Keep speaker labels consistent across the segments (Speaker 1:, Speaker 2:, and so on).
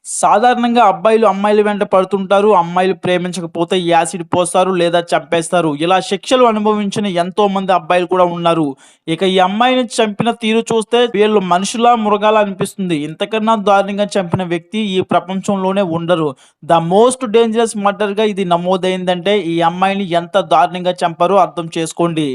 Speaker 1: సాధారణంగా అబ్బాయిలు అమ్మాయిల వెంట పడుతుంటారు. అమ్మాయిలు ప్రేమించకపోతే యాసిడ్ పోస్తారు లేదా చంపేస్తారు. ఇలా శిక్షలు అనుభవించిన ఎంతోమంది అబ్బాయిలు కూడా ఉన్నారు. ఇక ఈ అమ్మాయిని చంపిన తీరు చూస్తే వీళ్ళు మనుషులా, మృగాలా అనిపిస్తుంది. ఇంతకన్నా దారుణంగా చంపిన వ్యక్తి ఈ ప్రపంచంలోనే ఉండరు. ద మోస్ట్ డేంజరస్ మర్డర్‌గా ఇది నమోదైందంటే ఈ అమ్మాయిని ఎంత దారుణంగా చంపారో అర్థం చేసుకోండి.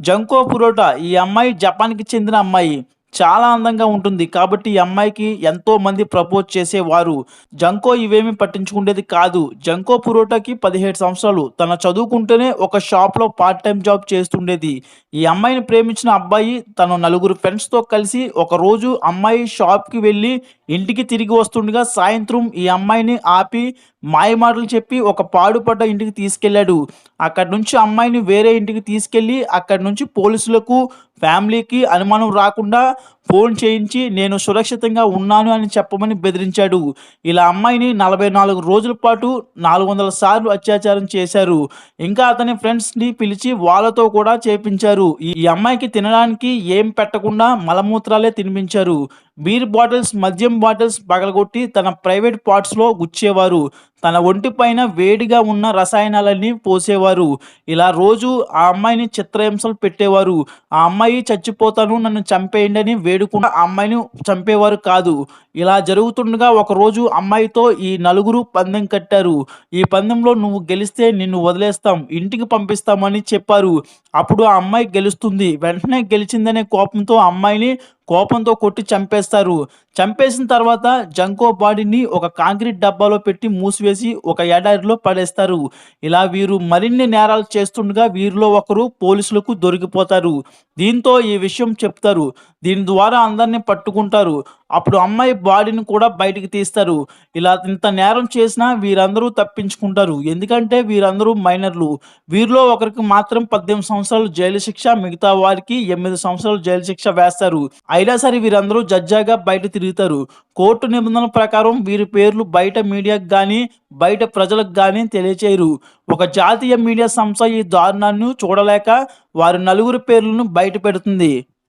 Speaker 1: జంకో పురోటా ఈ అమ్మాయి జపాన్‌కి చెందిన అమ్మాయి. చాలా అందంగా ఉంటుంది. కాబట్టి ఈ అమ్మాయికి ఎంతోమంది ప్రపోజ్ చేసేవారు. జంకో ఇవేమీ పట్టించుకునేది కాదు. జంకో పురోటాకి 17 సంవత్సరాలు. తను చదువుకుంటూనే ఒక షాప్‌లో పార్ట్ టైమ్ జాబ్ చేస్తుండేది. ఈ అమ్మాయిని ప్రేమించిన అబ్బాయి తను నలుగురు ఫ్రెండ్స్‌తో కలిసి ఒకరోజు అమ్మాయి షాప్‌కి వెళ్ళి ఇంటికి తిరిగి వస్తుండగా సాయంత్రం ఈ అమ్మాయిని ఆపి మాయమాటలు చెప్పి ఒక పాడుపడ్డ ఇంటికి తీసుకెళ్ళాడు. అక్కడి నుంచి అమ్మాయిని వేరే ఇంటికి తీసుకెళ్ళి అక్కడి నుంచి పోలీసులకు, ఫ్యామిలీకి అనుమానం రాకుండా ఫోన్ చేయించి నేను సురక్షితంగా ఉన్నాను అని చెప్పమని బెదిరించాడు. ఇలా అమ్మాయిని 44 రోజుల పాటు 400 సార్లు అత్యాచారం చేశారు. ఇంకా అతని ఫ్రెండ్స్‌ని పిలిచి వాళ్ళతో కూడా చేపించారు. ఈ ఈ అమ్మాయికి తినడానికి ఏం పెట్టకుండా మలమూత్రాలే తినిపించారు. బీర్ బాటిల్స్, మద్యం బాటిల్స్ పగలగొట్టి తన ప్రైవేట్ పార్ట్స్‌లో గుచ్చేవారు. తన ఒంటి పైన వేడిగా ఉన్న రసాయనాలన్నీ పోసేవారు. ఇలా రోజు ఆ అమ్మాయిని చిత్రహింసలు పెట్టేవారు. ఆ అమ్మాయి చచ్చిపోతాను నన్ను చంపేయండి అని వేడుకున్న ఆ అమ్మాయిని చంపేవారు కాదు. ఇలా జరుగుతుండగా ఒకరోజు అమ్మాయితో ఈ నలుగురు పందెం కట్టారు. ఈ పందెంలో నువ్వు గెలిస్తే నిన్ను వదిలేస్తాం, ఇంటికి పంపిస్తామని చెప్పారు. అప్పుడు ఆ అమ్మాయి గెలుస్తుంది. వెంటనే గెలిచిందనే కోపంతో ఆ అమ్మాయిని కోపంతో కొట్టి చంపేస్తారు. చంపేసిన తర్వాత జంకో బాడీని ఒక కాంక్రీట్ డబ్బాలో పెట్టి మూసివేసి ఒక ఎడారిలో పడేస్తారు. ఇలా వీరు మరిన్ని నేరాలు చేస్తుండగా వీరిలో ఒకరు పోలీసులకు దొరికిపోతారు. దీంతో ఈ విషయం చెప్తారు. దీని ద్వారా అందరిని పట్టుకుంటారు. అప్పుడు అమ్మాయి బాడీని కూడా బయటికి తీస్తారు. ఇలా ఇంత నేరం చేసినా వీరందరూ తప్పించుకుంటారు. ఎందుకంటే వీరందరూ మైనర్లు. వీరిలో ఒకరికి మాత్రం 18 సంవత్సరాలు జైలు శిక్ష, మిగతా వారికి 8 సంవత్సరాలు జైలు శిక్ష వేస్తారు. అయినా సరే వీరందరూ జడ్జాగా బయట తిరుగుతారు. కోర్టు నిబంధనల ప్రకారం వీరి పేర్లు బయట మీడియాకు గానీ, బయట ప్రజలకు గానీ తెలియచేయరు. ఒక జాతీయ మీడియా సంస్థ ఈ దారుణాన్ని చూడలేక వారి నలుగురి పేర్లను బయట పెడుతుంది.